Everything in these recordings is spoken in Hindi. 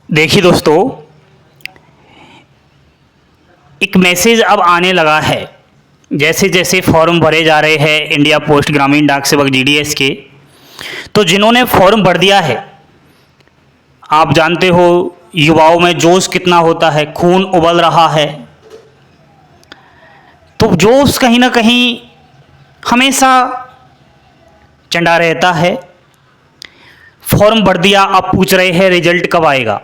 देखिए दोस्तों, एक मैसेज अब आने लगा है। जैसे जैसे फॉर्म भरे जा रहे हैं इंडिया पोस्ट ग्रामीण डाक सेवक जीडीएस के, तो जिन्होंने फॉर्म भर दिया है, आप जानते हो युवाओं में जोश कितना होता है, खून उबल रहा है। तो जोश कहीं ना कहीं हमेशा चढ़ा रहता है। फॉर्म भर दिया, अब पूछ रहे हैं रिजल्ट कब आएगा।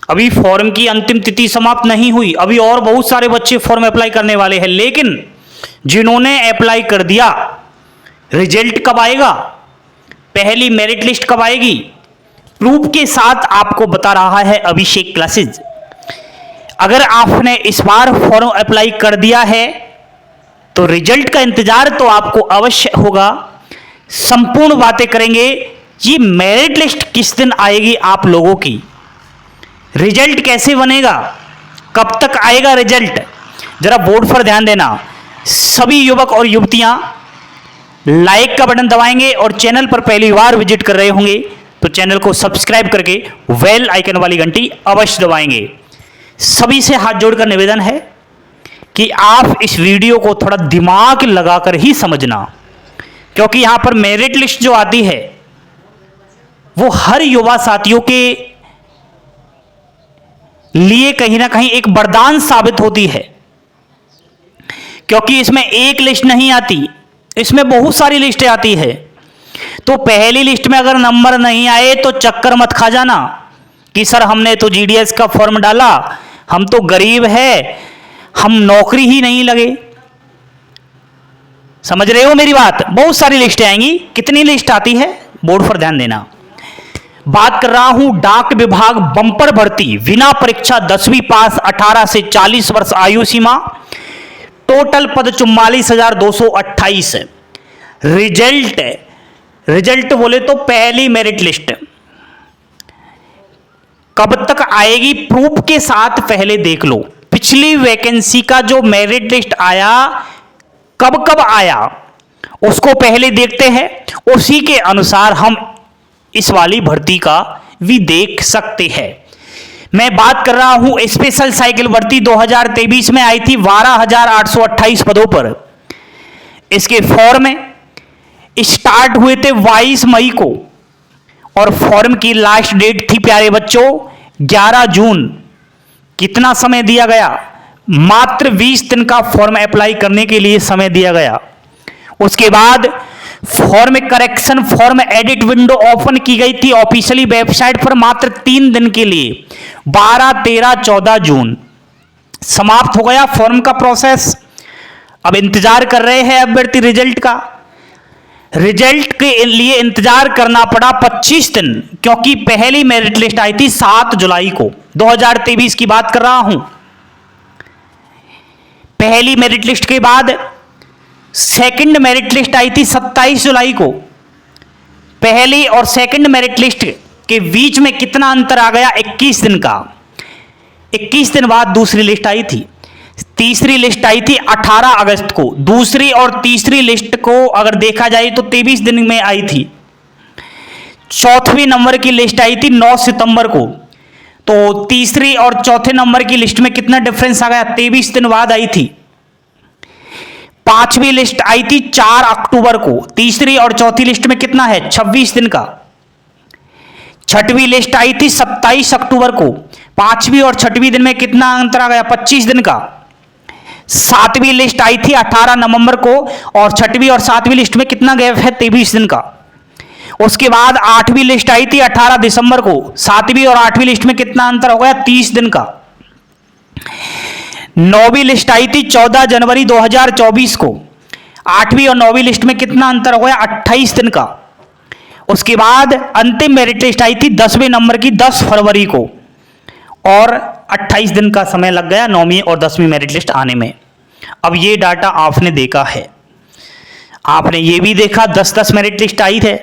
अभी फॉर्म की अंतिम तिथि समाप्त नहीं हुई, अभी और बहुत सारे बच्चे फॉर्म अप्लाई करने वाले हैं। लेकिन जिन्होंने अप्लाई कर दिया, रिजल्ट कब आएगा, पहली मेरिट लिस्ट कब आएगी, प्रूफ के साथ आपको बता रहा है अभिषेक क्लासेज। अगर आपने इस बार फॉर्म अप्लाई कर दिया है तो रिजल्ट का इंतजार तो आपको अवश्य होगा। संपूर्ण बातें करेंगे। ये मेरिट लिस्ट किस दिन आएगी, आप लोगों की रिजल्ट कैसे बनेगा, कब तक आएगा रिजल्ट, जरा बोर्ड पर ध्यान देना। सभी युवक और युवतियां लाइक का बटन दबाएंगे और चैनल पर पहली बार विजिट कर रहे होंगे तो चैनल को सब्सक्राइब करके बेल आइकन वाली घंटी अवश्य दबाएंगे। सभी से हाथ जोड़कर निवेदन है कि आप इस वीडियो को थोड़ा दिमाग लगाकर ही समझना, क्योंकि यहां पर मेरिट लिस्ट जो आती है वो हर युवा साथियों के लिए कहीं ना कहीं एक वरदान साबित होती है। क्योंकि इसमें एक लिस्ट नहीं आती, इसमें बहुत सारी लिस्टें आती है। तो पहली लिस्ट में अगर नंबर नहीं आए तो चक्कर मत खा जाना कि सर हमने तो जीडीएस का फॉर्म डाला, हम तो गरीब है, हम नौकरी ही नहीं लगे। समझ रहे हो मेरी बात? बहुत सारी लिस्टें आएंगी। कितनी लिस्ट आती है, बोर्ड पर ध्यान देना। बात कर रहा हूं डाक विभाग बम्पर भर्ती, बिना परीक्षा 10वीं पास, 18 से 40 वर्ष आयु सीमा, टोटल पद 44,228। रिजल्ट बोले तो पहली मेरिट लिस्ट कब तक आएगी, प्रूफ के साथ पहले देख लो। पिछली वैकेंसी का जो मेरिट लिस्ट आया, कब कब आया उसको पहले देखते हैं, उसी के अनुसार हम इस वाली भर्ती का भी देख सकते हैं। मैं बात कर रहा हूं स्पेशल साइकिल भर्ती 2023 में आई थी 12,828 पदों पर। इसके फॉर्म स्टार्ट हुए थे 22 मई को और फॉर्म की लास्ट डेट थी प्यारे बच्चों 11 जून। कितना समय दिया गया, मात्र 20 दिन का फॉर्म अप्लाई करने के लिए समय दिया गया। उसके बाद form correction, form edit window open की गई थी ऑफिशियली वेबसाइट पर मात्र 3 दिन के लिए, 12, 13, 14 जून। समाप्त हो गया फॉर्म का प्रोसेस। अब इंतजार कर रहे हैं अभ्यर्थी रिजल्ट का। रिजल्ट के लिए इंतजार करना पड़ा 25 दिन, क्योंकि पहली मेरिट लिस्ट आई थी 7 जुलाई को, 2023 की बात कर रहा हूं। पहली मेरिट लिस्ट के बाद सेकंड मेरिट लिस्ट आई थी 27 जुलाई को। पहली और सेकंड मेरिट लिस्ट के बीच में कितना अंतर आ गया, 21 दिन का। 21 दिन बाद दूसरी लिस्ट आई थी। तीसरी लिस्ट आई थी 18 अगस्त को। दूसरी और तीसरी लिस्ट को अगर देखा जाए तो 23 दिन में आई थी। चौथी नंबर की लिस्ट आई थी 9 सितंबर को। तो तीसरी और चौथे नंबर की लिस्ट में कितना डिफरेंस आ गया, 23 दिन बाद आई थी। पांचवी लिस्ट आई थी 4 अक्टूबर को। तीसरी और चौथी लिस्ट में कितना है, 26 दिन का। छठवीं लिस्ट आई थी 27 अक्टूबर को। पांचवी और छठवीं दिन में कितना अंतर आ गया, 25 दिन का। सातवीं लिस्ट आई थी 18 नवंबर को और छठवीं और सातवीं लिस्ट में कितना गैप है, 23 दिन का। उसके बाद आठवीं लिस्ट आई थी 18 दिसंबर को। सातवीं और आठवीं लिस्ट में कितना अंतर हो गया, 30 दिन का। नौवीं लिस्ट आई थी 14 जनवरी 2024 को। आठवीं और नौवीं लिस्ट में कितना अंतर हो गया, 28 दिन का। उसके बाद अंतिम मेरिट लिस्ट आई थी 10वें नंबर की 10 फरवरी को और 28 दिन का समय लग गया 9वीं और 10वीं मेरिट लिस्ट आने में। अब ये डाटा आपने देखा है, आपने ये भी देखा 10-10 मेरिट लिस्ट आई थे।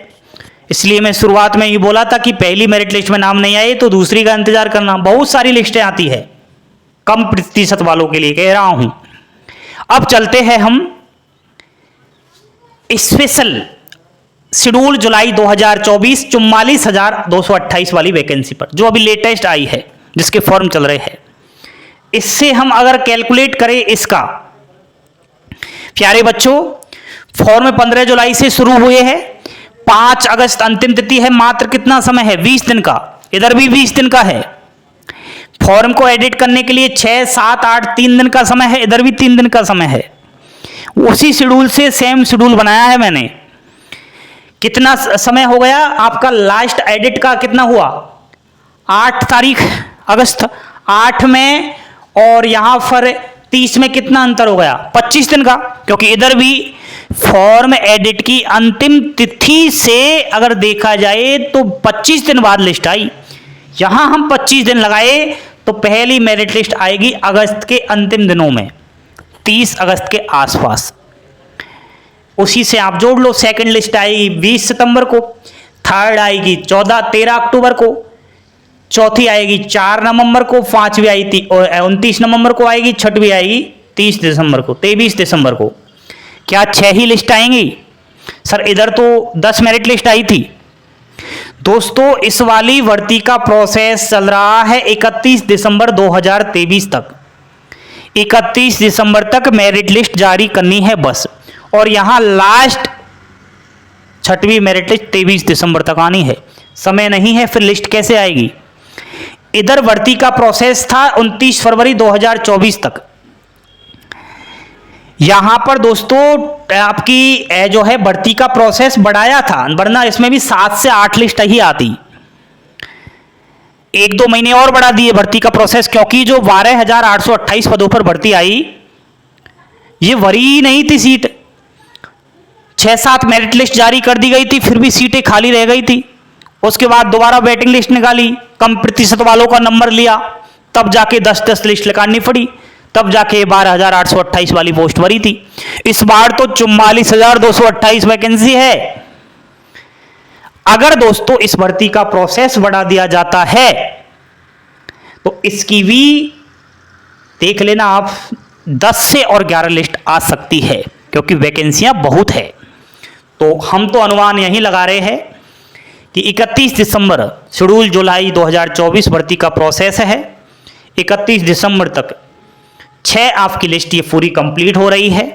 इसलिए मैं शुरुआत में ये बोला था कि पहली मेरिट लिस्ट में नाम नहीं आए तो दूसरी का इंतजार करना। बहुत सारी लिस्टें आती है, कम प्रतिशत वालों के लिए कह रहा हूं। अब चलते हैं हम स्पेशल शेड्यूल जुलाई 2024 44,228 वाली वैकेंसी पर, जो अभी लेटेस्ट आई है जिसके फॉर्म चल रहे हैं। इससे हम अगर कैलकुलेट करें इसका, प्यारे बच्चों, फॉर्म 15 जुलाई से शुरू हुए हैं, 5 अगस्त अंतिम तिथि है। मात्र कितना समय है? 20 दिन का। इधर भी 20 दिन का है। फॉर्म को एडिट करने के लिए 6, 7, 8 3 दिन का समय है। इधर भी 3 दिन का समय है। उसी शेड्यूल से सेम शेड्यूल बनाया है मैंने। कितना समय हो गया आपका? लास्ट एडिट का कितना हुआ? 8 तारीख अगस्त, 8 में और यहां पर 30 में कितना अंतर हो गया? 25 दिन का। क्योंकि इधर भी फॉर्म एडिट की अंतिम तिथि से अगर देखा जाए तो 25 दिन बाद लिस्ट आई। यहां हम 25 दिन लगाए तो पहली मेरिट लिस्ट आएगी अगस्त के अंतिम दिनों में, 30 अगस्त के आसपास। उसी से आप जोड़ लो। सेकंड लिस्ट आएगी 20 सितंबर को, थर्ड आएगी 13 अक्टूबर को, चौथी आएगी 4 नवंबर को, पांचवी आई थी 29 नवंबर को आएगी, छठवीं आएगी 30 दिसंबर को, 23 दिसंबर को। क्या 6 ही लिस्ट आएंगी? सर इधर तो 10 मेरिट लिस्ट आई थी। दोस्तों इस वाली भर्ती का प्रोसेस चल रहा है 31 दिसंबर 2023 तक। 31 दिसंबर तक मेरिट लिस्ट जारी करनी है बस। और यहां लास्ट 6वीं मेरिट लिस्ट 23 दिसंबर तक आनी है। समय नहीं है, फिर लिस्ट कैसे आएगी? इधर भर्ती का प्रोसेस था 29 फरवरी 2024 तक। यहां पर दोस्तों आपकी जो है भर्ती का प्रोसेस बढ़ाया था, वरना इसमें भी 7 से 8 लिस्ट ही आती। 1-2 महीने और बढ़ा दिए भर्ती का प्रोसेस, क्योंकि जो 12,828 पदों पर भर्ती आई, ये भरी ही नहीं थी सीट। 6-7 मेरिट लिस्ट जारी कर दी गई थी, फिर भी सीटें खाली रह गई थी। उसके बाद दोबारा वेटिंग लिस्ट निकाली, कम प्रतिशत वालों का नंबर लिया, तब जाके 10-10 लिस्ट निकालनी पड़ी, तब जाके 12,828 वाली पोस्ट भरी थी। इस बार तो 44,228 वैकेंसी है। अगर दोस्तों इस भर्ती का प्रोसेस बढ़ा दिया जाता है तो इसकी भी देख लेना आप, 10 से और 11 लिस्ट आ सकती है, क्योंकि वैकेंसियां बहुत है। तो हम तो अनुमान यही लगा रहे हैं कि 31 दिसंबर शेड्यूल जुलाई 2024 भर्ती का प्रोसेस है। 31 दिसंबर तक 6 आपकी लिस्ट ये पूरी कंप्लीट हो रही है।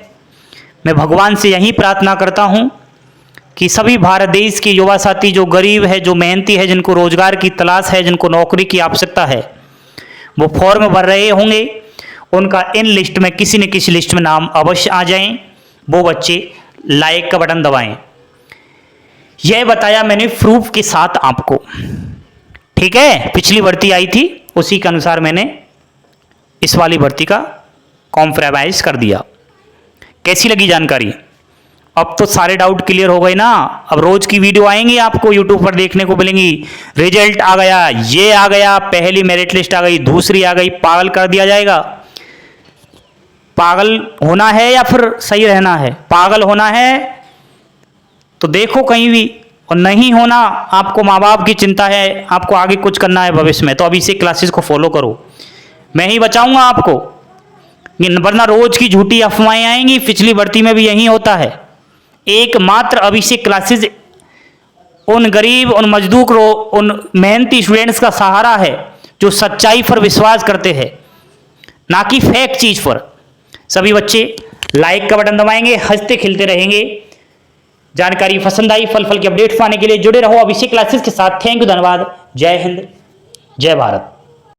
मैं भगवान से यही प्रार्थना करता हूं कि सभी भारत देश के युवा साथी जो गरीब है, जो मेहनती है, जिनको रोजगार की तलाश है, जिनको नौकरी की आवश्यकता है, वो फॉर्म भर रहे होंगे, उनका इन लिस्ट में किसी न किसी लिस्ट में नाम अवश्य आ जाएं। वो बच्चे लाइक का बटन दबाएं। यह बताया मैंने प्रूफ के साथ आपको, ठीक है? पिछली भर्ती आई थी उसी के अनुसार मैंने इस वाली भर्ती का कॉम्प्रोमाइज कर दिया। कैसी लगी जानकारी? अब तो सारे डाउट क्लियर हो गए ना। अब रोज की वीडियो आएंगी आपको यूट्यूब पर देखने को मिलेंगी। रिजल्ट आ गया, ये आ गया, पहली मेरिट लिस्ट आ गई, दूसरी आ गई, पागल कर दिया जाएगा। पागल होना है या फिर सही रहना है? पागल होना है तो देखो कहीं भी, और नहीं होना, आपको माँ बाप की चिंता है, आपको आगे कुछ करना है भविष्य में, तो अभी से क्लासेस को फॉलो करो। मैं ही बचाऊंगा आपको, वरना रोज की झूठी अफवाहें आएंगी। पिछली भर्ती में भी यही होता है। एकमात्र अभिषेक क्लासेस उन गरीब, उन मजदूर, उन मेहनती स्टूडेंट्स का सहारा है जो सच्चाई पर विश्वास करते हैं, ना कि फेक चीज पर। सभी बच्चे लाइक का बटन दबाएंगे, हंसते खिलते रहेंगे। जानकारी पसंद आई, फल की अपडेट पाने के लिए जुड़े रहो अभिषेक क्लासेस के साथ। थैंक यू, धन्यवाद। जय हिंद, जय भारत।